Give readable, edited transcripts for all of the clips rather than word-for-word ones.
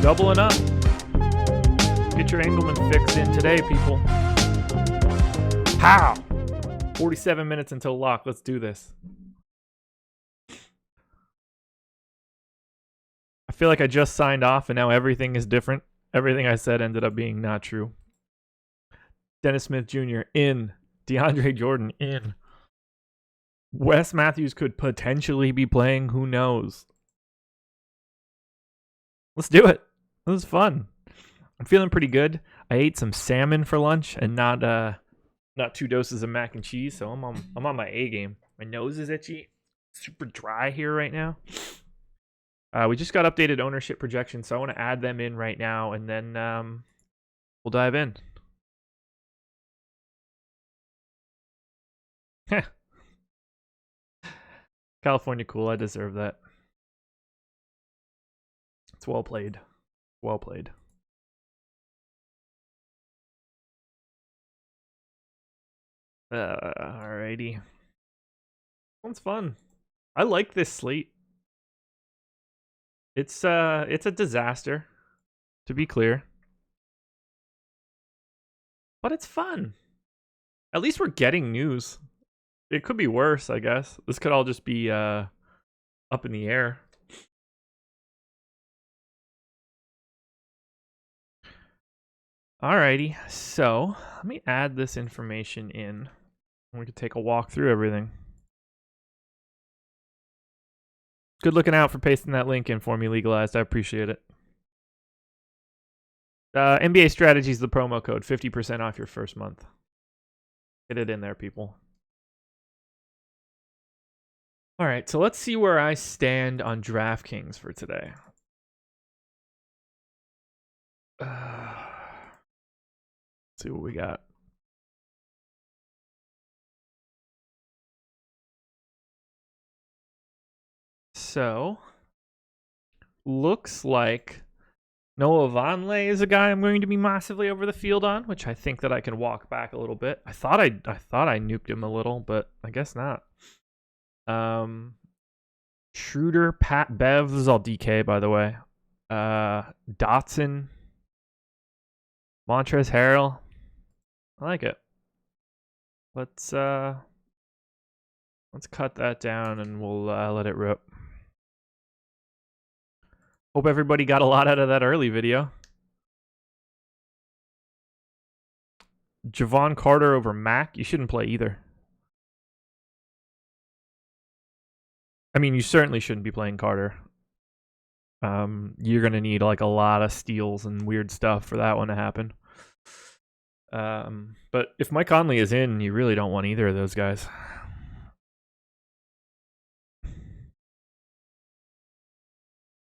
Doubling up. Get your Engelman fix in today, people. Pow! 47 minutes until lock. Let's do this. I feel like I just signed off and now everything is different. Everything I said ended up being not true. Dennis Smith Jr. in. DeAndre Jordan in. Wes Matthews could potentially be playing. Who knows? Let's do it. It was fun. I'm feeling pretty good. I ate some salmon for lunch and not 2 doses of mac and cheese, so I'm on my A game. My nose is itchy. Super dry here right now. We just got updated ownership projections, so I want to add them in right now, and then we'll dive in. California cool. I deserve that. It's well played. Well played. Alrighty. One's fun. I like this slate. It's a disaster, to be clear. But it's fun. At least we're getting news. It could be worse, I guess. This could all just be up in the air. Alrighty, so let me add this information in. We can take a walk through everything. Good looking out for pasting that link in for me, Legalized. I appreciate it. NBA Strategy is the promo code. 50% off your first month. Get it in there, people. All right, so let's see where I stand on DraftKings for today. Let's see what we got. So, looks like Noah Vonleh is a guy I'm going to be massively over the field on, which I think that I can walk back a little bit. I thought I nuked him a little, but I guess not. Schroeder, Pat Bev, this is all DK, by the way. Dotson, Montrezl Harrell. I like it. Let's cut that down and we'll let it rip. Hope everybody got a lot out of that early video. Javon Carter over Mac. You shouldn't play either. I mean, you certainly shouldn't be playing Carter. You're going to need like a lot of steals and weird stuff for that one to happen. But if Mike Conley is in, you really don't want either of those guys.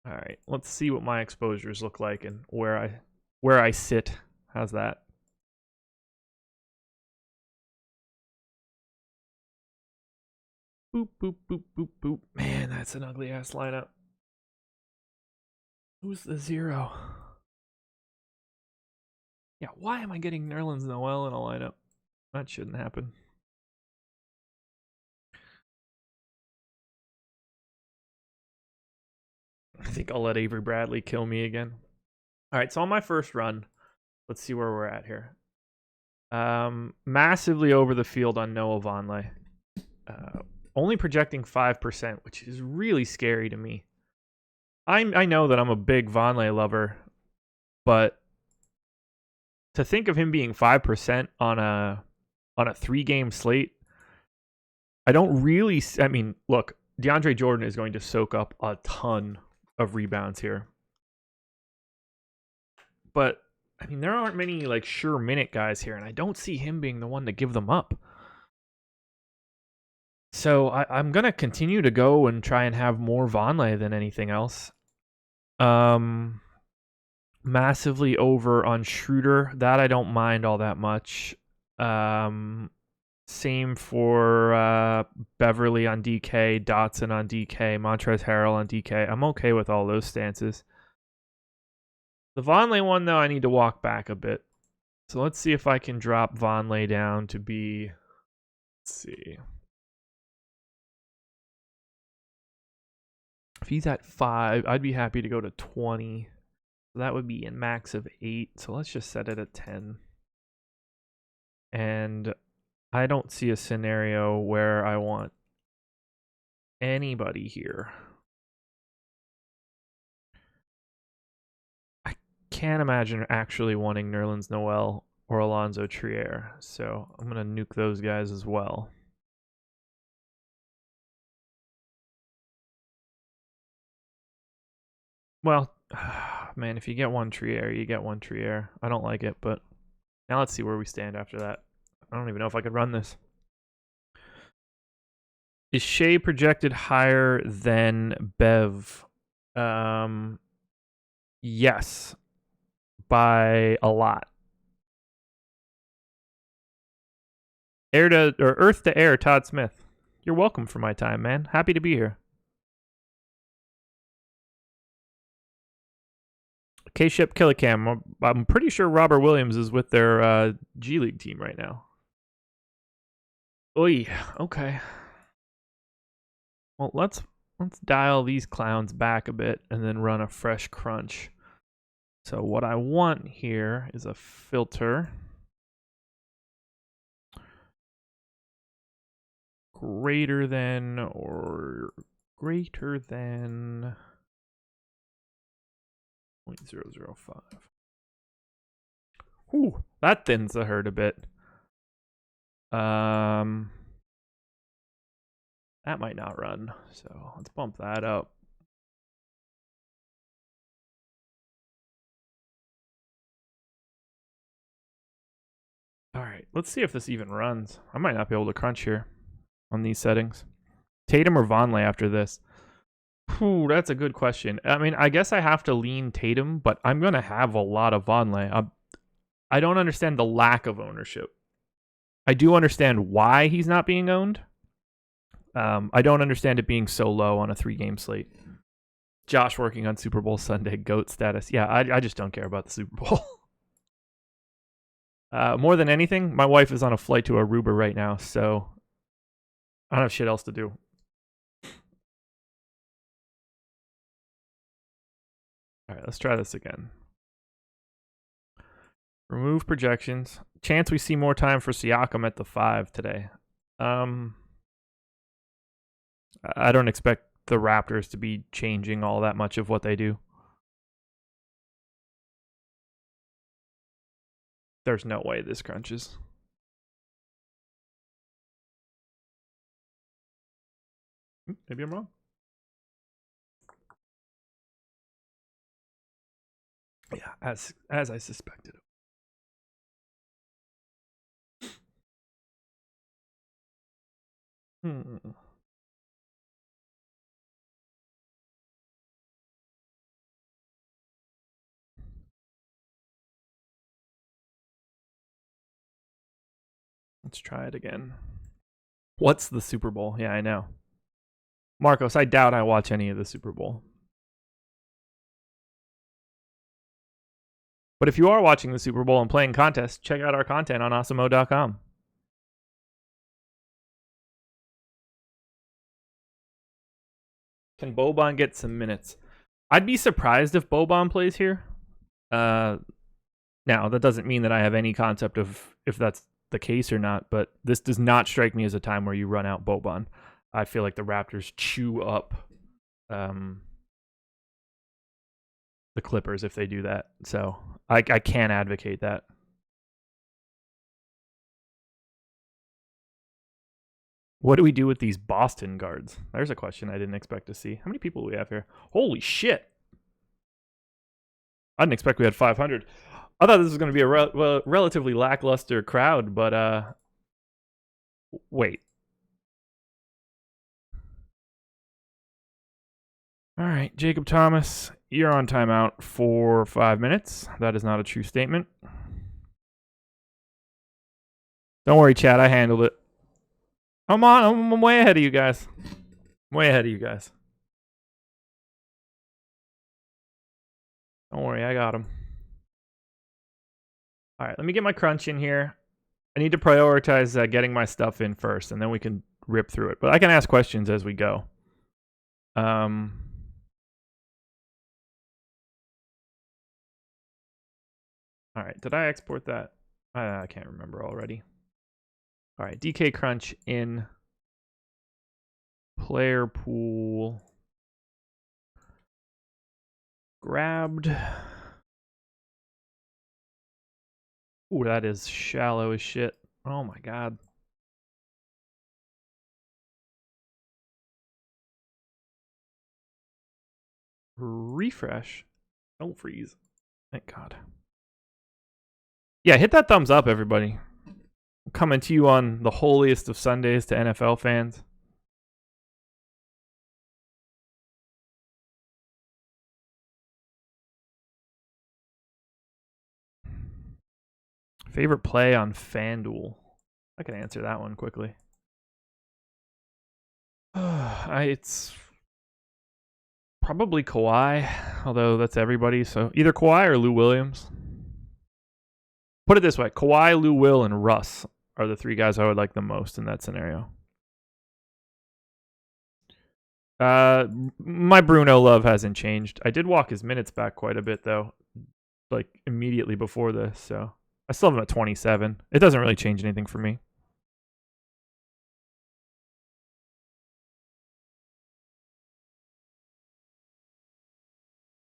All right, let's see what my exposures look like and where I sit. How's that? Boop, boop, boop, boop, boop. Man, that's an ugly ass lineup. Who's the 0? Yeah, why am I getting Nerlens Noel in a lineup? That shouldn't happen. I think I'll let Avery Bradley kill me again. All right, so on my first run, let's see where we're at here. Massively over the field on Noah Vonleh. Only projecting 5%, which is really scary to me. I know that I'm a big Vonleh lover, but to think of him being 5% on a 3-game slate, I don't really. I mean, look, DeAndre Jordan is going to soak up a ton of rebounds here, but I mean, there aren't many like sure minute guys here, and I don't see him being the one to give them up. So I'm going to continue to go and try and have more Vonleh than anything else. Massively over on Schroeder. That I don't mind all that much. Same for Beverly on DK, Dotson on DK, Montrezl Harrell on DK. I'm okay with all those stances. The Vonleh one, though, I need to walk back a bit. So let's see if I can drop Vonleh down to be... Let's see... If he's at 5, I'd be happy to go to 20. So that would be a max of 8. So let's just set it at 10. And I don't see a scenario where I want anybody here. I can't imagine actually wanting Nerlens Noel or Alonzo Trier. So I'm going to nuke those guys as well. Well, man, if you get one Trier, you get one Trier. I don't like it, but now let's see where we stand after that. I don't even know if I could run this. Is Shea projected higher than Bev? Yes, by a lot. Earth to Air, Todd Smith. You're welcome for my time, man. Happy to be here. K-Ship Killicam. I'm pretty sure Robert Williams is with their G League team right now. Oy, okay. Well, let's dial these clowns back a bit and then run a fresh crunch. So what I want here is a filter greater than or greater than 0.005. Ooh, that thins the herd a bit. That might not run, so let's bump that up. All right, let's see if this even runs. I might not be able to crunch here on these settings. Tatum or Vonleh after this? Ooh, that's a good question. I mean, I guess I have to lean Tatum, but I'm going to have a lot of Vonleh. I don't understand the lack of ownership. I do understand why he's not being owned. I don't understand it being so low on a 3-game slate. Josh working on Super Bowl Sunday, GOAT status. Yeah, I just don't care about the Super Bowl. More than anything, my wife is on a flight to Aruba right now, so I don't have shit else to do. All right, let's try this again. Remove projections. Chance we see more time for Siakam at the 5 today. I don't expect the Raptors to be changing all that much of what they do. There's no way this crunches. Maybe I'm wrong. Yeah, as I suspected. Let's try it again. What's the Super Bowl? Yeah, I know. Marcos, I doubt I watch any of the Super Bowl. But if you are watching the Super Bowl and playing contests, check out our content on awesemo.com. Can Boban get some minutes? I'd be surprised if Boban plays here. Now, that doesn't mean that I have any concept of if that's the case or not, but this does not strike me as a time where you run out Boban. I feel like the Raptors chew up the Clippers if they do that. So I can't advocate that. What do we do with these Boston guards? There's a question I didn't expect to see. How many people do we have here? Holy shit. I didn't expect we had 500. I thought this was going to be a relatively lackluster crowd, but wait. All right, Jacob Thomas, you're on timeout for 5 minutes. That is not a true statement. Don't worry, Chad. I handled it. I'm way ahead of you guys. Way ahead of you guys. Don't worry, I got him. All right, let me get my crunch in here. I need to prioritize getting my stuff in first, and then we can rip through it. But I can ask questions as we go. All right, did I export that? I can't remember already. All right, DK Crunch in player pool. Grabbed. Ooh, that is shallow as shit. Oh my god. Refresh. Don't freeze. Thank God. Yeah, hit that thumbs up, everybody. I'm coming to you on the holiest of Sundays to NFL fans. Favorite play on FanDuel? I can answer that one quickly. It's probably Kawhi, although that's everybody. So either Kawhi or Lou Williams. Put it this way: Kawhi, Lou Will, and Russ are the 3 guys I would like the most in that scenario. My Bruno love hasn't changed. I did walk his minutes back quite a bit though, like immediately before this. So I still have him at 27. It doesn't really change anything for me.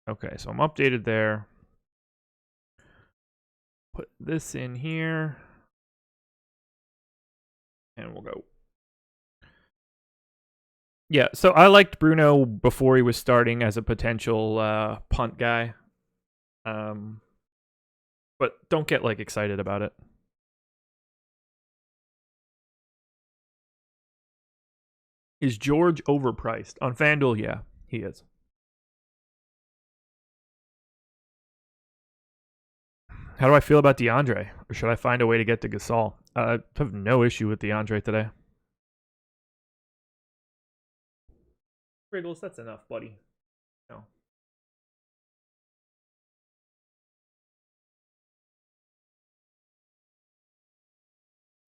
Okay, so I'm updated there. Put this in here. And we'll go. Yeah, so I liked Bruno before he was starting as a potential punt guy. But don't get like excited about it. Is George overpriced? On FanDuel, yeah, he is. How do I feel about DeAndre? Or should I find a way to get to Gasol? I have no issue with DeAndre today. Wriggles, that's enough, buddy. No.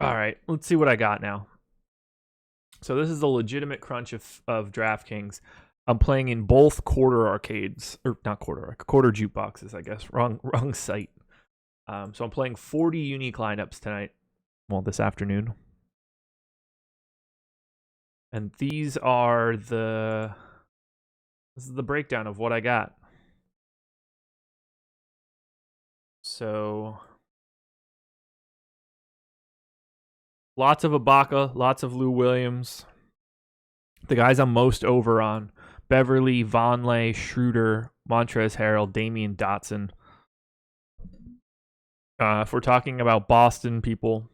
All right, let's see what I got now. So this is a legitimate crunch of DraftKings. I'm playing in both quarter arcades, or not quarter jukeboxes, I guess. Wrong site. So I'm playing 40 unique lineups tonight. Well, this afternoon. And this is the breakdown of what I got. So lots of Ibaka, lots of Lou Williams. The guys I'm most over on: Beverly, Vonleh, Schroeder, Montrezl Harrell, Damian Dotson. If we're talking about Boston people,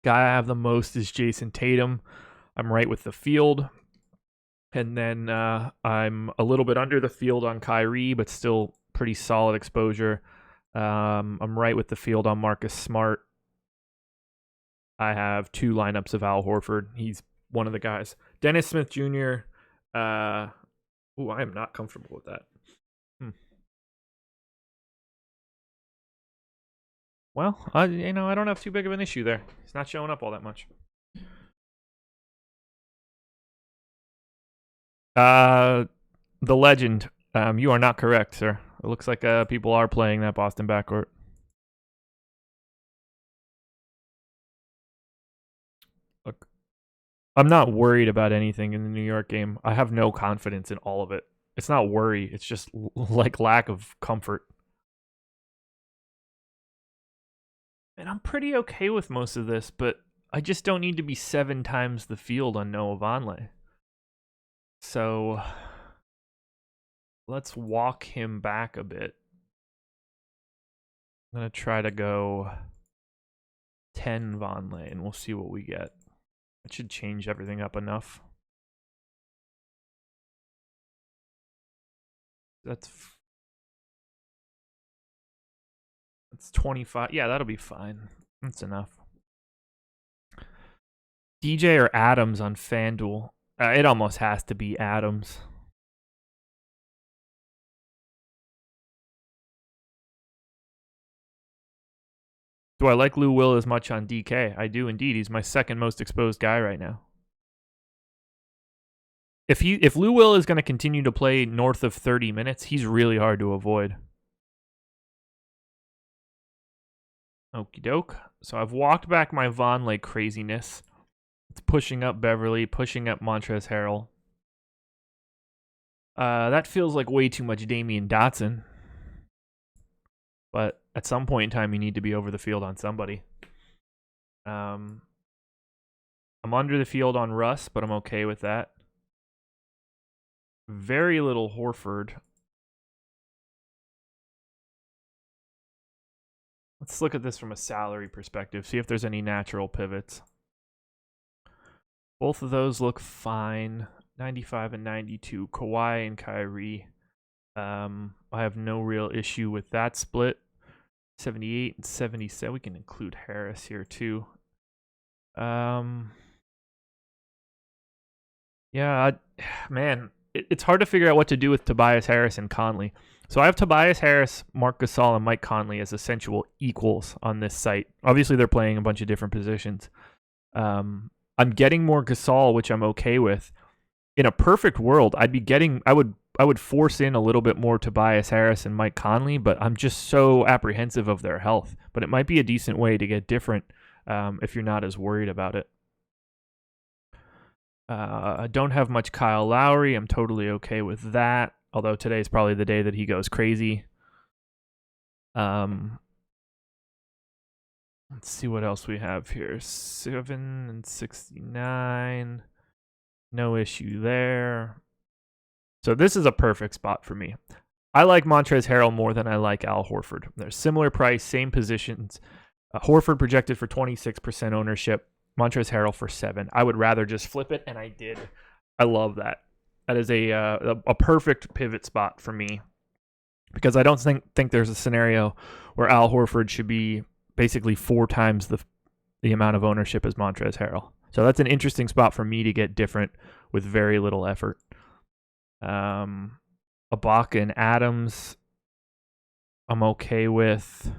guy I have the most is Jason Tatum. I'm right with the field. And then I'm a little bit under the field on Kyrie, but still pretty solid exposure. I'm right with the field on Marcus Smart. I have 2 lineups of Al Horford. He's one of the guys. Dennis Smith Jr. I am not comfortable with that. Well, I don't have too big of an issue there. He's not showing up all that much. The legend. You are not correct, sir. It looks like people are playing that Boston backcourt. Look, I'm not worried about anything in the New York game. I have no confidence in all of it. It's not worry. It's just like lack of comfort. And I'm pretty okay with most of this, but I just don't need to be 7 times the field on Noah Vonleh. So let's walk him back a bit. I'm going to try to go 10 Vonleh, and we'll see what we get. That should change everything up enough. That's 25. Yeah, that'll be fine. That's enough. DJ or Adams on FanDuel? It almost has to be Adams. Do I like Lou Will as much on DK? I do indeed. He's my second most exposed guy right now. If Lou Will is going to continue to play north of 30 minutes, he's really hard to avoid. Okie doke. So I've walked back my Vonleh craziness. It's pushing up Beverly, pushing up Montrezl Harrell. That feels like way too much Damian Dotson. But at some point in time, you need to be over the field on somebody. I'm under the field on Russ, but I'm okay with that. Very little Horford. Let's look at this from a salary perspective, see if there's any natural pivots. Both of those look fine. 95 and 92. Kawhi and Kyrie. I have no real issue with that split. 78 and 77. We can include Harris here too. Yeah, man, it's hard to figure out what to do with Tobias Harris and Conley. So I have Tobias Harris, Marc Gasol, and Mike Conley as essential equals on this site. Obviously, they're playing a bunch of different positions. I'm getting more Gasol, which I'm okay with. In a perfect world, I would force in a little bit more Tobias Harris and Mike Conley, but I'm just so apprehensive of their health. But it might be a decent way to get different if you're not as worried about it. I don't have much Kyle Lowry. I'm totally okay with that. Although today's probably the day that he goes crazy. Let's see what else we have here. 7 and 69. No issue there. So this is a perfect spot for me. I like Montrezl Harrell more than I like Al Horford. They're similar price, same positions. Horford projected for 26% ownership. Montrezl Harrell for 7. I would rather just flip it, and I did. I love that. That is a perfect pivot spot for me because I don't think there's a scenario where Al Horford should be basically 4 times the amount of ownership as Montrezl Harrell. So that's an interesting spot for me to get different with very little effort. Ibaka and Adams, I'm okay with.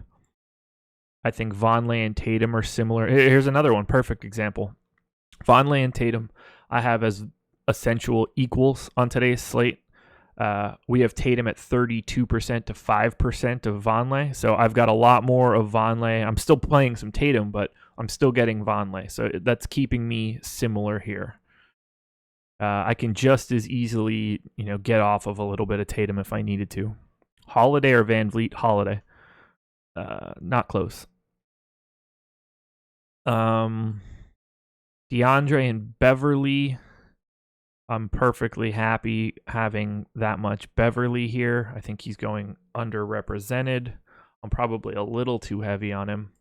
I think Vonleh and Tatum are similar. Here's another one, perfect example. Vonleh and Tatum, I have as essential equals on today's slate. We have Tatum at 32% to 5% of Vonleh. So I've got a lot more of Vonleh. I'm still playing some Tatum, but I'm still getting Vonleh. So that's keeping me similar here. I can just as easily, get off of a little bit of Tatum if I needed to. Holiday or Van Vliet? Holiday. Not close. DeAndre and Beverly. I'm perfectly happy having that much Beverly here. I think he's going underrepresented. I'm probably a little too heavy on him.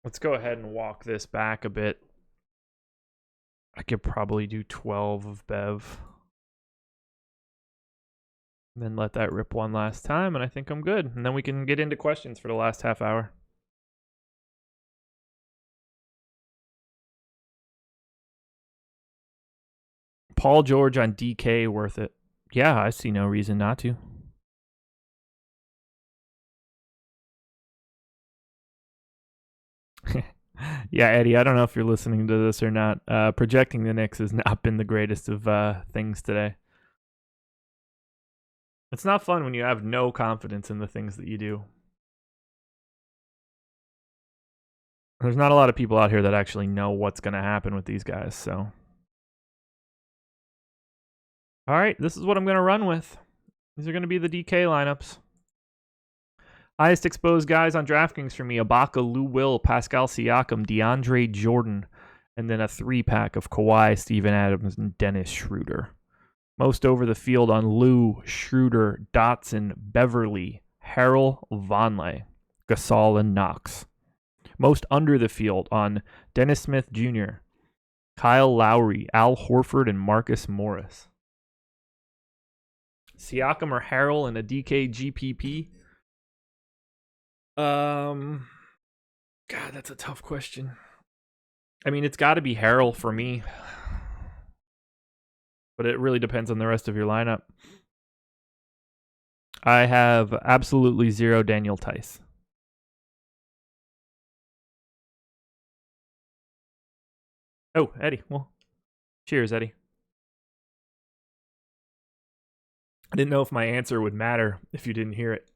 Let's go ahead and walk this back a bit. I could probably do 12 of Bev. And then let that rip one last time, and I think I'm good. And then we can get into questions for the last half hour. Paul George on DK, worth it. Yeah, I see no reason not to. Yeah, Eddie, I don't know if you're listening to this or not. Projecting the Knicks has not been the greatest of things today. It's not fun when you have no confidence in the things that you do. There's not a lot of people out here that actually know what's going to happen with these guys, so. All right, this is what I'm going to run with. These are going to be the DK lineups. Highest exposed guys on DraftKings for me: Ibaka, Lou Will, Pascal Siakam, DeAndre Jordan, and then a 3-pack of Kawhi, Steven Adams, and Dennis Schroeder. Most over the field on Lou, Schroeder, Dotson, Beverly, Harrell, Vonleh, Gasol, and Knox. Most under the field on Dennis Smith Jr., Kyle Lowry, Al Horford, and Marcus Morris. Siakam or Harrell in a DK GPP? God, that's a tough question. I mean, it's got to be Harrell for me. But it really depends on the rest of your lineup. I have absolutely 0 Daniel Tice. Oh, Eddie. Well, cheers, Eddie. I didn't know if my answer would matter if you didn't hear it.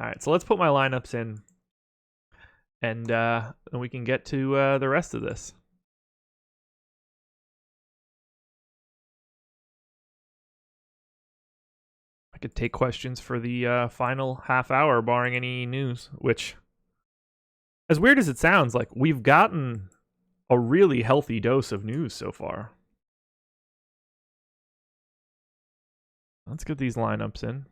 All right, so let's put my lineups in, and then we can get to the rest of this. I could take questions for the final half hour, barring any news, which, as weird as it sounds, like we've gotten a really healthy dose of news so far. Let's get these lineups in.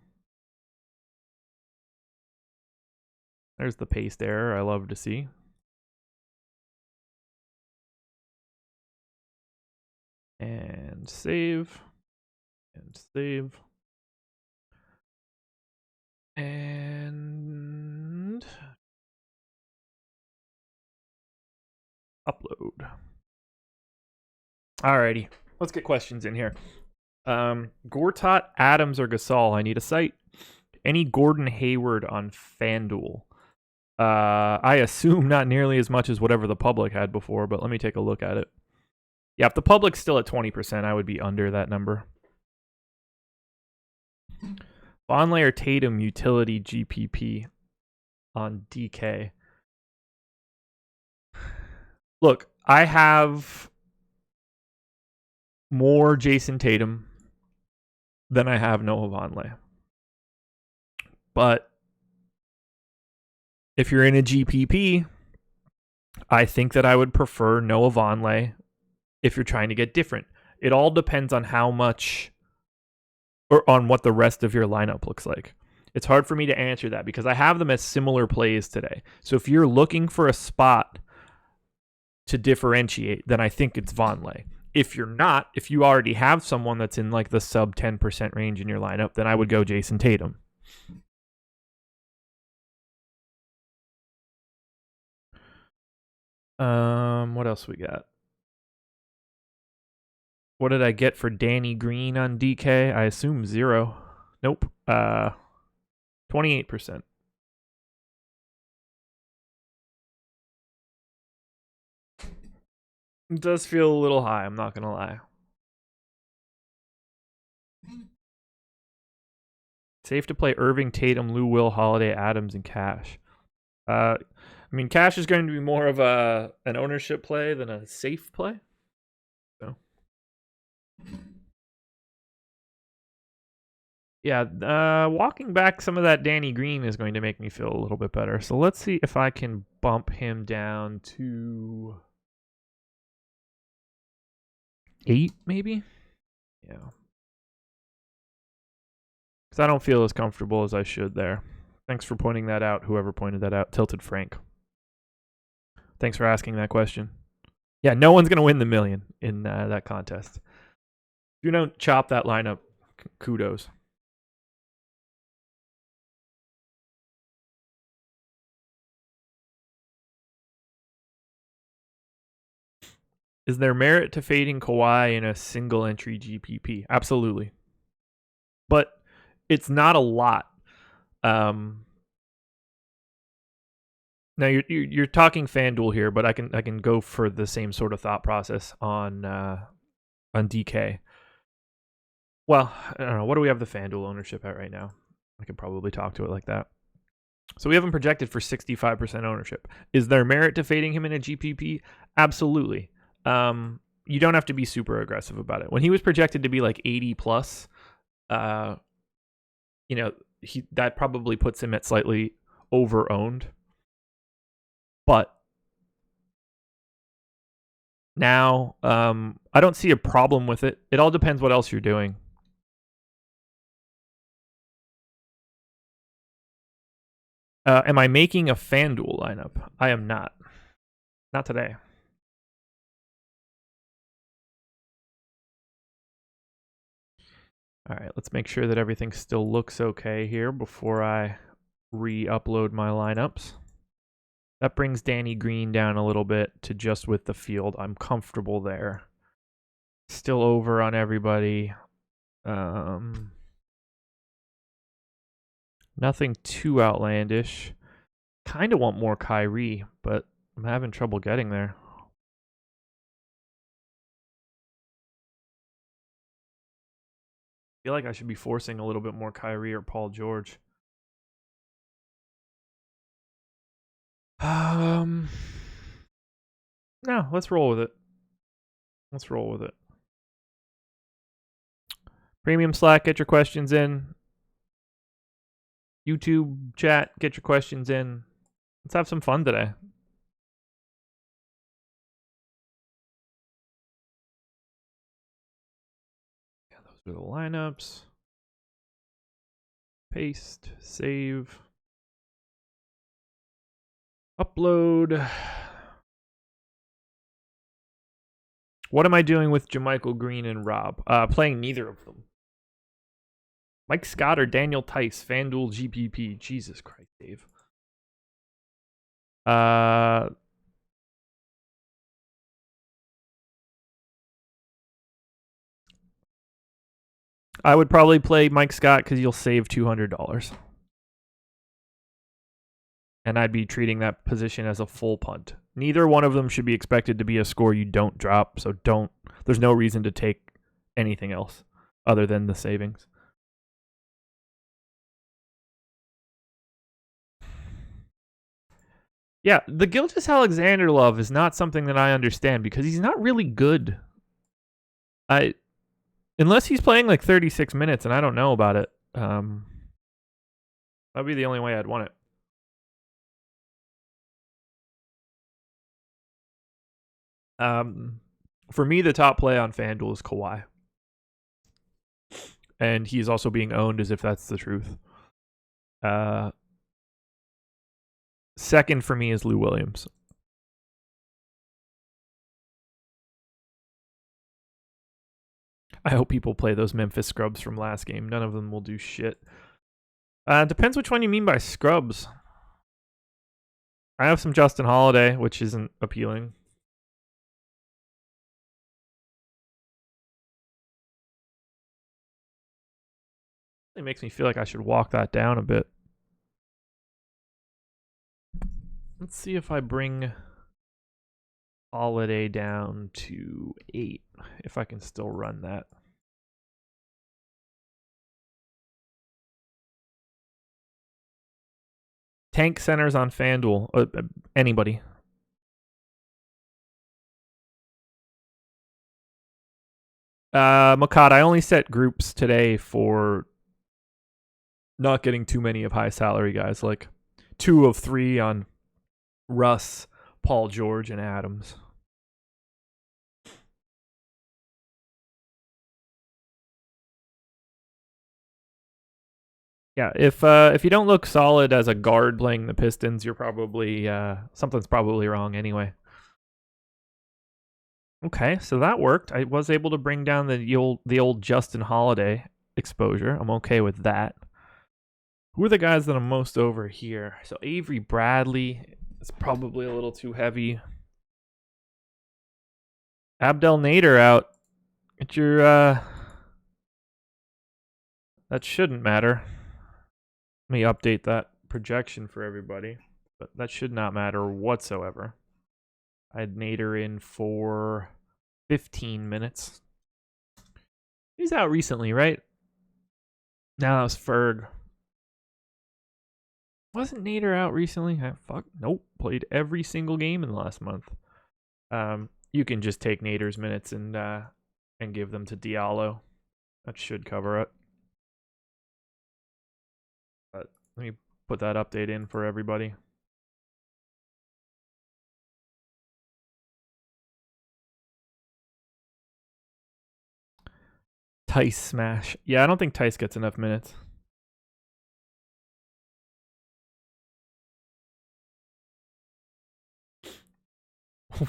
There's the paste error I love to see. And save. And save. And upload. Alrighty, let's get questions in here. Gortat, Adams, or Gasol? I need a site. Any Gordon Hayward on FanDuel? I assume not nearly as much as whatever the public had before, but let me take a look at it. Yeah, if the public's still at 20%, I would be under that number. Vonleh or Tatum utility GPP on DK. Look, I have more Jason Tatum than I have Noah Vonleh. But if you're in a GPP, I think that I would prefer Noah Vonleh if you're trying to get different. It all depends on how much or on what the rest of your lineup looks like. It's hard for me to answer that because I have them as similar plays today. So if you're looking for a spot to differentiate, then I think it's Vonleh. If you're not, if you already have someone that's in like the sub 10% range in your lineup, then I would go Jason Tatum. What else we got? What did I get for Danny Green on DK? I assume 0. Nope. 28%. It does feel a little high, I'm not gonna lie. Safe to play Irving, Tatum, Lou Will, Holiday, Adams, and Cash. I mean, Cash is going to be more of an ownership play than a safe play. So, yeah, walking back some of that Danny Green is going to make me feel a little bit better. So let's see if I can bump him down to 8, maybe? Yeah. Because I don't feel as comfortable as I should there. Thanks for pointing that out, whoever pointed that out. Tilted Frank. Thanks for asking that question. Yeah, no one's going to win the million in that contest. If you don't chop that lineup, kudos. Is there merit to fading Kawhi in a single entry GPP? Absolutely. But it's not a lot. Now you're talking FanDuel here, but I can go for the same sort of thought process on DK. Well, I don't know. What do we have the FanDuel ownership at right now? I could probably talk to it like that. So we have him projected for 65% ownership. Is there merit to fading him in a GPP? Absolutely. You don't have to be super aggressive about it. When he was projected to be like 80 plus, that probably puts him at slightly over owned. But now, I don't see a problem with it. It all depends what else you're doing. Am I making a FanDuel lineup? I am not. Not today. All right, let's make sure that everything still looks okay here before I re-upload my lineups. That brings Danny Green down a little bit to just with the field. I'm comfortable there. Still over on everybody. Nothing too outlandish. Kind of want more Kyrie, but I'm having trouble getting there. I feel like I should be forcing a little bit more Kyrie or Paul George. No, let's roll with it. Let's roll with it. Premium Slack, get your questions in. YouTube chat, get your questions in. Let's have some fun today. Yeah, those are the lineups. Paste, save, upload. What am I doing with Jermichael Green and Rob? Playing neither of them. Mike Scott or Daniel Tice, FanDuel GPP. Jesus Christ, Dave. I would probably play Mike Scott because you'll save $200. And I'd be treating that position as a full punt. Neither one of them should be expected to be a score you don't drop, so there's no reason to take anything else other than the savings. Yeah, the Gilgeous-Alexander love is not something that I understand because he's not really good. Unless he's playing like 36 minutes and I don't know about it. That'd be the only way I'd want it. For me, the top play on FanDuel is Kawhi. And he's also being owned as if that's the truth. Second for me is Lou Williams. I hope people play those Memphis scrubs from last game. None of them will do shit. Depends which one you mean by scrubs. I have some Justin Holiday, which isn't appealing. It makes me feel like I should walk that down a bit. Let's see if I bring Holiday down to 8, if I can still run that. Tank centers on FanDuel. Anybody. Makad, I only set groups today for not getting too many of high salary guys, like 2 of 3 on Russ, Paul George, and Adams. Yeah, if you don't look solid as a guard playing the Pistons, you're probably something's probably wrong anyway. Okay, so that worked. I was able to bring down the old Justin Holiday exposure. I'm okay with that. Who are the guys that I'm most over here? So Avery Bradley is probably a little too heavy. Abdel Nader out. Get your that shouldn't matter. Let me update that projection for everybody. But that should not matter whatsoever. I had Nader in for 15 minutes. He's out recently, right? No, that was Ferg. Wasn't Nader out recently? Fuck, nope. Played every single game in the last month. You can just take Nader's minutes and give them to Diallo. That should cover it. But let me put that update in for everybody. Tice smash. Yeah, I don't think Tice gets enough minutes.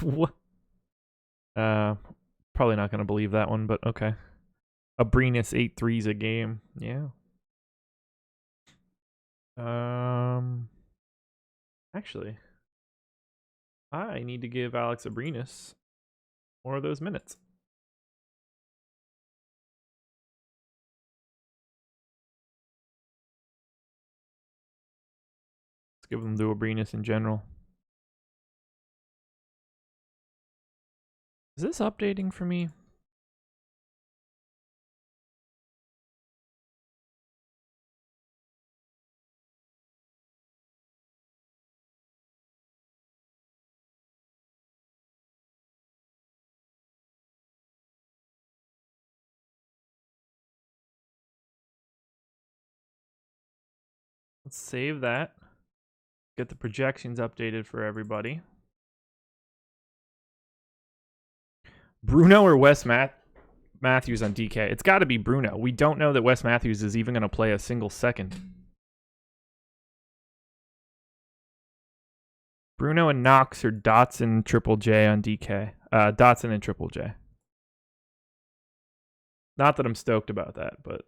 What? Probably not gonna believe that one, but okay. Abrinas 8 threes a game. Yeah. Actually, I need to give Alex Abrinas more of those minutes. Let's give them to Abrinas in general. Is this updating for me? Let's save that. Get the projections updated for everybody. Bruno or Wes Matthews on DK? It's got to be Bruno. We don't know that Wes Matthews is even going to play a single second. Bruno and Knox or Dotson Triple J on DK. Dotson and Triple J. Not that I'm stoked about that, but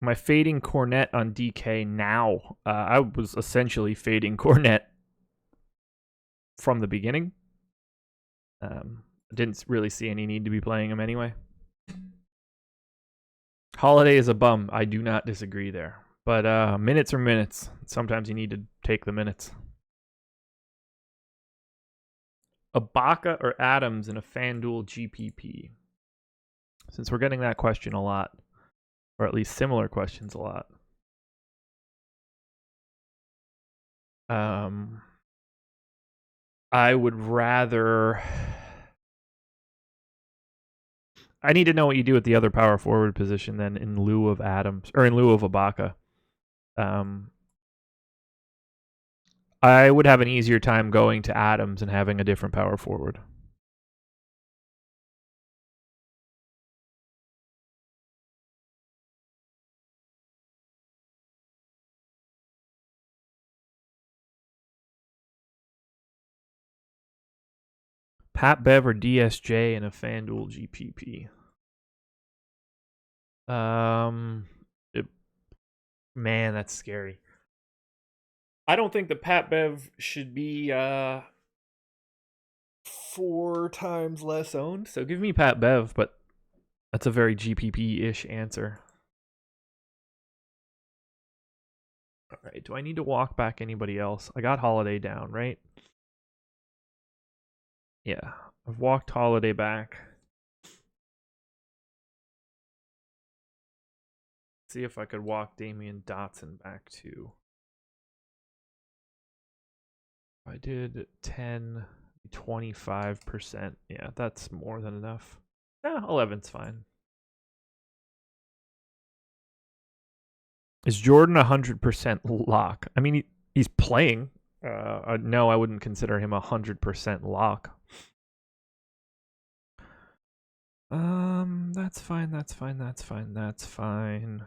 am I fading Cornette on DK now? I was essentially fading Cornette from the beginning. Didn't really see any need to be playing him anyway. Holiday is a bum. I do not disagree there. But minutes are minutes. Sometimes you need to take the minutes. Ibaka or Adams in a FanDuel GPP? Since we're getting that question a lot, or at least similar questions a lot. I would rather... I need to know what you do with the other power forward position then in lieu of Adams, or in lieu of Ibaka. I would have an easier time going to Adams and having a different power forward. Pat Bev or DSJ in a FanDuel GPP? Man, that's scary. I don't think the Pat Bev should be 4 times less owned. So give me Pat Bev, but that's a very GPP-ish answer. All right, do I need to walk back anybody else? I got Holiday down, right? Yeah, I've walked Holiday back. See if I could walk Damian Dotson back too. I did 10, 25%. Yeah, that's more than enough. Yeah, 11's fine. Is Jordan 100% lock? I mean, he's playing. No, I wouldn't consider him 100% lock. That's fine. That's fine. That's fine. That's fine.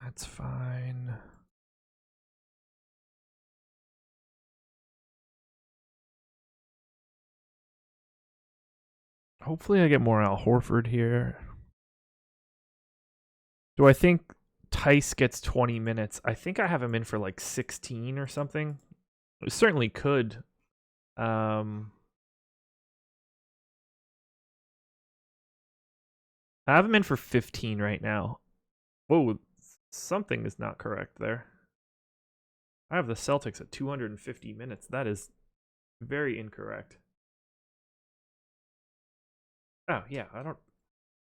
That's fine. Hopefully I get more Al Horford here. Do I think Tice gets 20 minutes? I think I have him in for like 16 or something. It certainly could. I have him in for 15 right now. Whoa, something is not correct there. I have the Celtics at 250 minutes. That is very incorrect. Oh, yeah, I don't...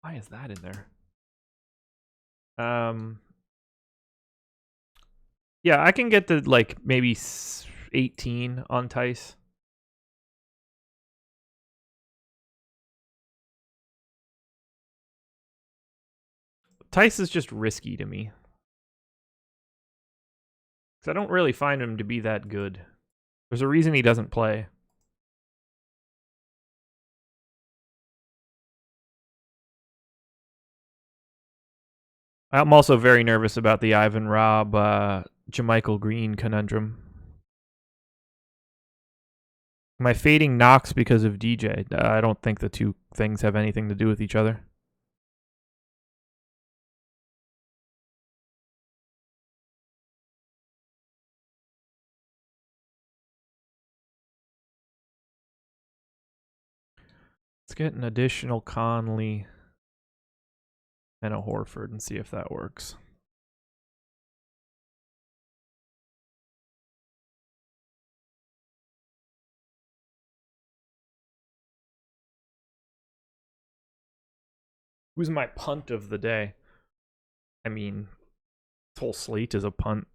Why is that in there? Yeah, I can get to like maybe 18 on Tice. Tice is just risky to me. Because I don't really find him to be that good. There's a reason he doesn't play. I'm also very nervous about the Ivan Robb, Jamichael Green conundrum. Am I fading Knox because of DJ? I don't think the two things have anything to do with each other. Let's get an additional Conley and a Horford and see if that works. Who's my punt of the day? I mean, whole slate is a punt.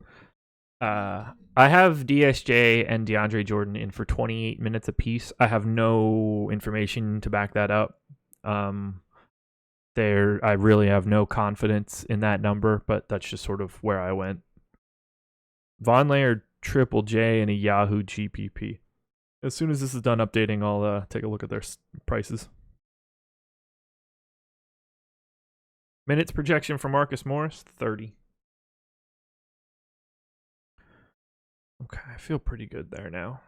I have DSJ and DeAndre Jordan in for 28 minutes apiece. I have no information to back that up. I really have no confidence in that number, but that's just sort of where I went. Vonleh or Triple J and a Yahoo GPP. As soon as this is done updating, I'll take a look at their prices. Minutes projection for Marcus Morris, 30. Okay, I feel pretty good there now.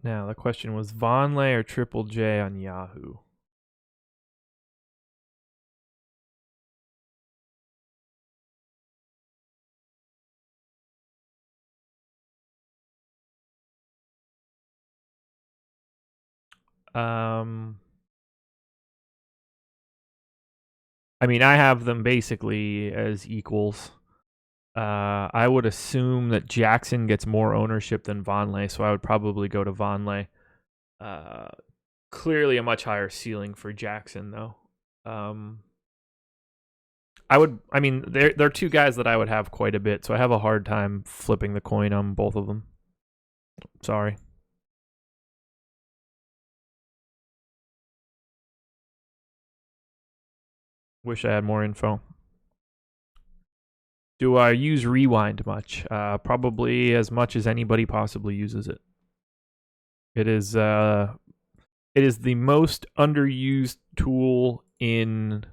Now the question was Vonleh or Triple J on Yahoo. I mean, I have them basically as equals. I would assume that Jackson gets more ownership than Vonleh, so I would probably go to Vonleh. Clearly a much higher ceiling for Jackson, though. They're two guys that I would have quite a bit, so I have a hard time flipping the coin on both of them. Sorry. Wish I had more info. Do I use Rewind much? Probably as much as anybody possibly uses it. It is the most underused tool in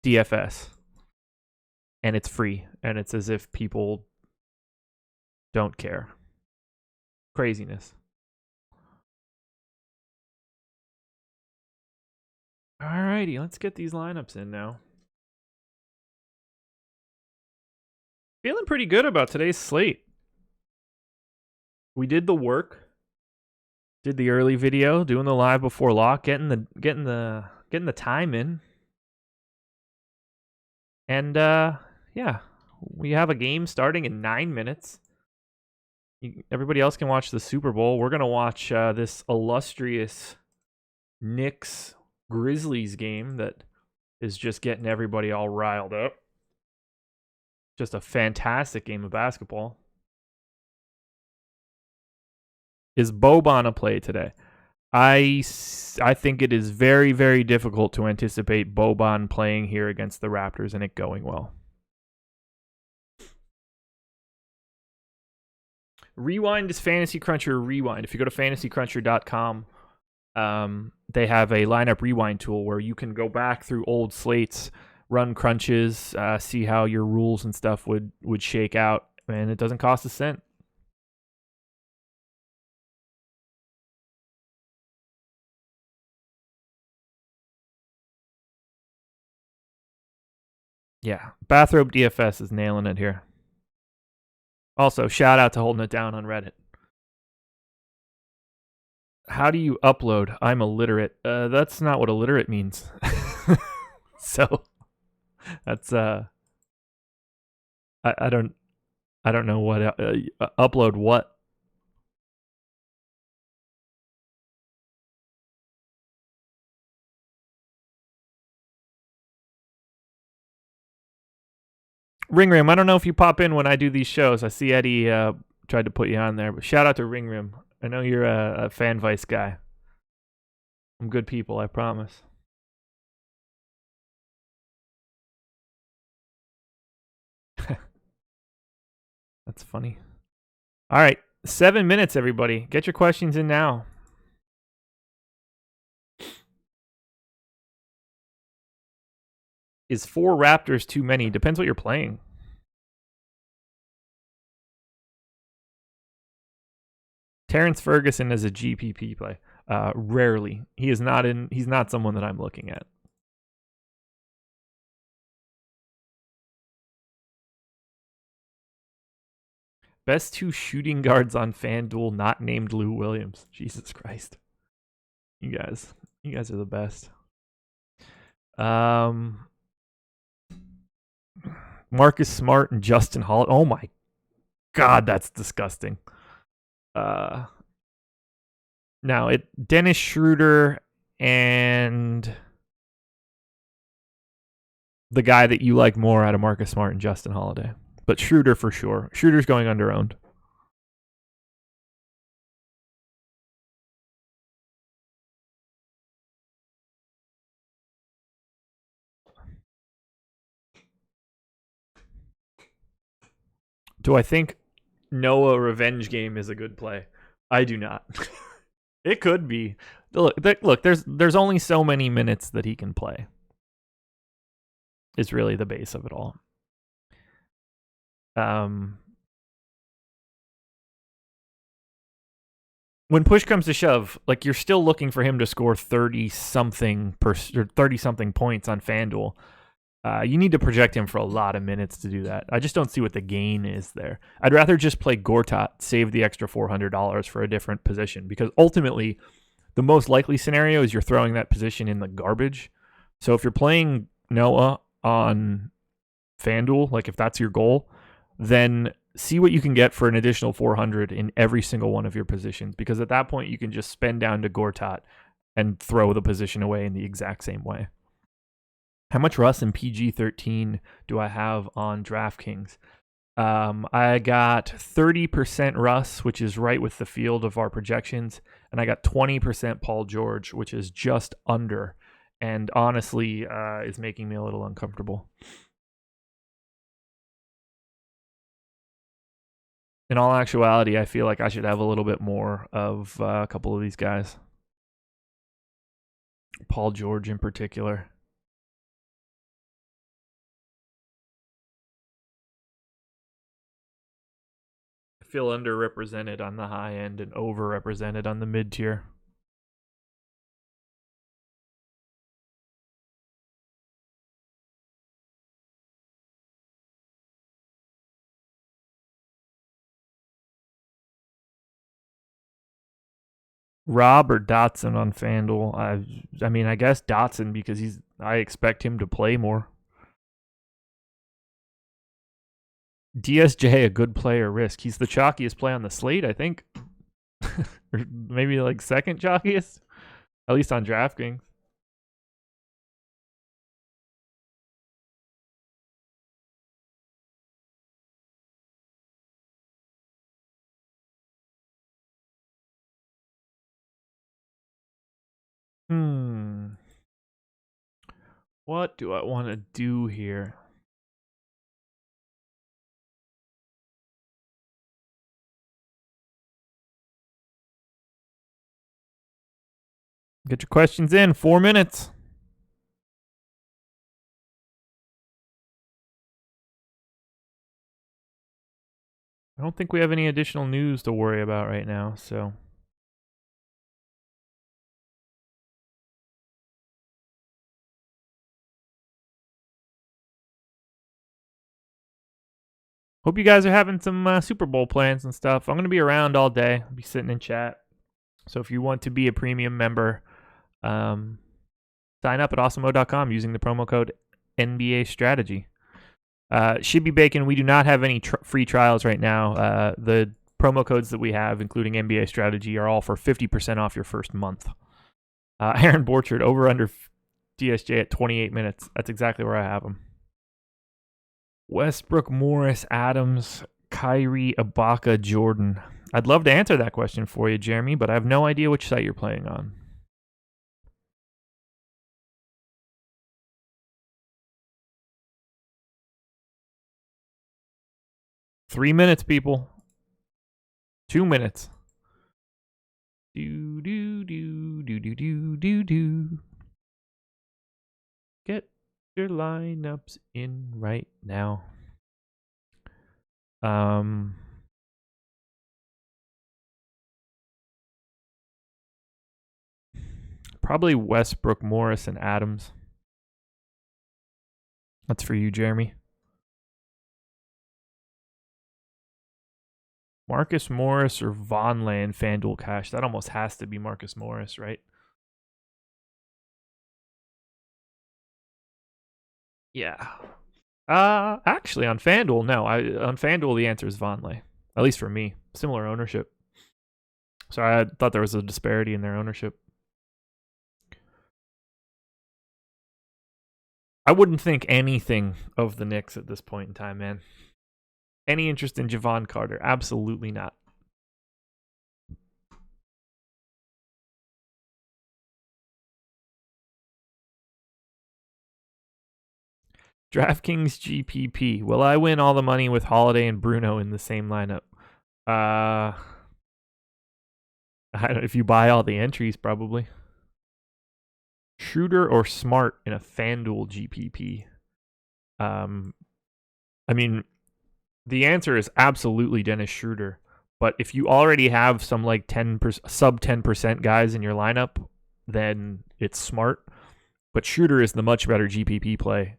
DFS. And it's free. And it's as if people don't care. Craziness. Alrighty, let's get these lineups in now. Feeling pretty good about today's slate. We did the work. Did the early video, doing the live before lock, getting the time in. And yeah, we have a game starting in 9 minutes. Everybody else can watch the Super Bowl. We're gonna watch this illustrious Knicks Grizzlies game that is just getting everybody all riled up. Just a fantastic game of basketball. Is Boban a play today? I think it is very, very difficult to anticipate Boban playing here against the Raptors and it going well. Rewind is Fantasy Cruncher Rewind. If you go to fantasycruncher.com, they have a lineup rewind tool where you can go back through old slates, run crunches, see how your rules and stuff would shake out, and it doesn't cost a cent. Yeah, Bathrobe DFS is nailing it here. Also, shout out to Holding It Down on Reddit. How do you upload? I'm illiterate. That's not what illiterate means. So that's I don't know what upload what. Ring Rim, I don't know if you pop in when I do these shows. I see Eddie tried to put you on there, but shout out to Ring Rim. I know you're a fan vice guy. I'm good people, I promise. That's funny. All right, 7 minutes, everybody. Get your questions in now. Is 4 Raptors too many? Depends what you're playing. Terrence Ferguson is a GPP play. Rarely. He's not someone that I'm looking at. Best 2 shooting guards on FanDuel not named Lou Williams. Jesus Christ. You guys are the best. Marcus Smart and Justin Holiday. Oh my God, that's disgusting. Now Dennis Schroeder and the guy that you like more out of Marcus Smart and Justin Holiday. But Schroeder for sure. Schroeder's going under-owned. Do I think Noah revenge game is a good play? I do not. It could be. Look, there's only so many minutes that he can play. Is really the base of it all. When push comes to shove, like you're still looking for him to score 30-something points on FanDuel. You need to project him for a lot of minutes to do that. I just don't see what the gain is there. I'd rather just play Gortat, save the extra $400 for a different position, because ultimately the most likely scenario is you're throwing that position in the garbage. So if you're playing Noah on FanDuel, like if that's your goal, then see what you can get for an additional 400 in every single one of your positions, because at that point you can just spend down to Gortat and throw the position away in the exact same way. How much Russ and PG-13 do I have on DraftKings? I got 30% Russ, which is right with the field of our projections, and I got 20% Paul George, which is just under, and honestly is making me a little uncomfortable. In all actuality, I feel like I should have a little bit more of a couple of these guys. Paul George in particular. I feel underrepresented on the high end and overrepresented on the mid tier. Rob or Dotson on FanDuel? I mean, I guess Dotson, because I expect him to play more. DSJ, a good play or risk? He's the chalkiest play on the slate, I think. Or maybe like second chalkiest, at least on DraftKings. What do I want to do here? Get your questions in. 4 minutes. I don't think we have any additional news to worry about right now, so. Hope you guys are having some Super Bowl plans and stuff. I'm going to be around all day. I'll be sitting in chat. So if you want to be a premium member, sign up at awesomeo.com using the promo code NBA Strategy. Shibby Bacon, we do not have any free trials right now. The promo codes that we have, including NBA Strategy, are all for 50% off your first month. Aaron Borchard, over under DSJ at 28 minutes. That's exactly where I have him. Westbrook, Morris, Adams, Kyrie, Ibaka, Jordan. I'd love to answer that question for you, Jeremy, but I have no idea which site you're playing on. Three minutes, people. 2 minutes. Do. Get your lineups in right now. Probably Westbrook, Morris, and Adams. That's for you, Jeremy. Marcus Morris or Vonleh in FanDuel Cash. That almost has to be Marcus Morris, right? Yeah. Actually, on FanDuel, no. On FanDuel, the answer is Vonleh. At least for me. Similar ownership. So I thought there was a disparity in their ownership. I wouldn't think anything of the Knicks at this point in time, man. Any interest in Javon Carter? Absolutely not. DraftKings GPP. Will I win all the money with Holiday and Bruno in the same lineup? I don't, if you buy all the entries, probably. Schroeder or Smart in a FanDuel GPP? I mean, the answer is absolutely Dennis Schroeder. But if you already have some like 10% sub 10% guys in your lineup, then it's Smart. But Schroeder is the much better GPP play,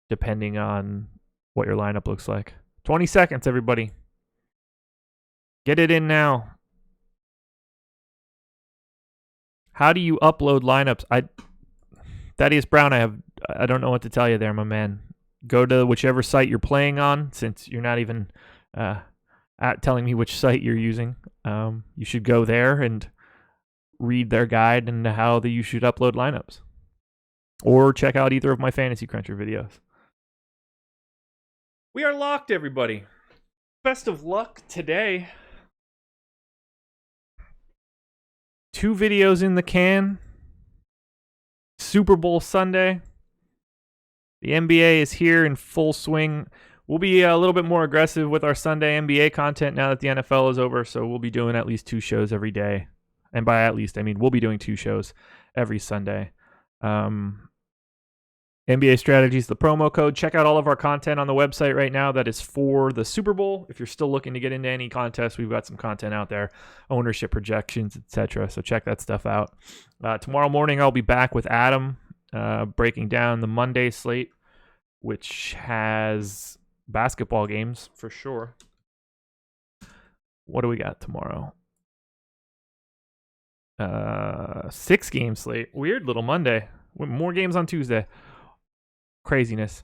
depending on what your lineup looks like. 20 seconds, everybody. Get it in now. How do you upload lineups? Thaddeus Brown, I don't know what to tell you there, my man. Go to whichever site you're playing on, since you're not even telling me which site you're using. You should go there and read their guide and how you should upload lineups. Or check out either of my Fantasy Cruncher videos. We are locked, everybody. Best of luck today. 2 videos in the can. Super Bowl Sunday. The NBA is here in full swing. We'll be a little bit more aggressive with our Sunday NBA content now that the NFL is over, so we'll be doing at least 2 shows every day. And by at least, I mean we'll be doing 2 shows every Sunday. NBA Strategies, the promo code. Check out all of our content on the website right now that is for the Super Bowl. If you're still looking to get into any contest, we've got some content out there, ownership projections, etc. So check that stuff out. Tomorrow morning, I'll be back with Adam breaking down the Monday slate, which has basketball games for sure. What do we got tomorrow? 6-game slate. Weird little Monday. More games on Tuesday. Craziness.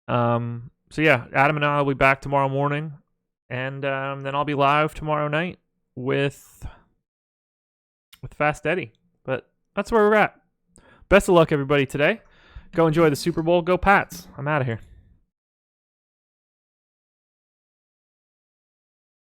So yeah, Adam and I will be back tomorrow morning, and then I'll be live tomorrow night with Fast Eddie. But that's where we're at. Best of luck, everybody, today. Go enjoy the Super Bowl. Go Pats. I'm out of here.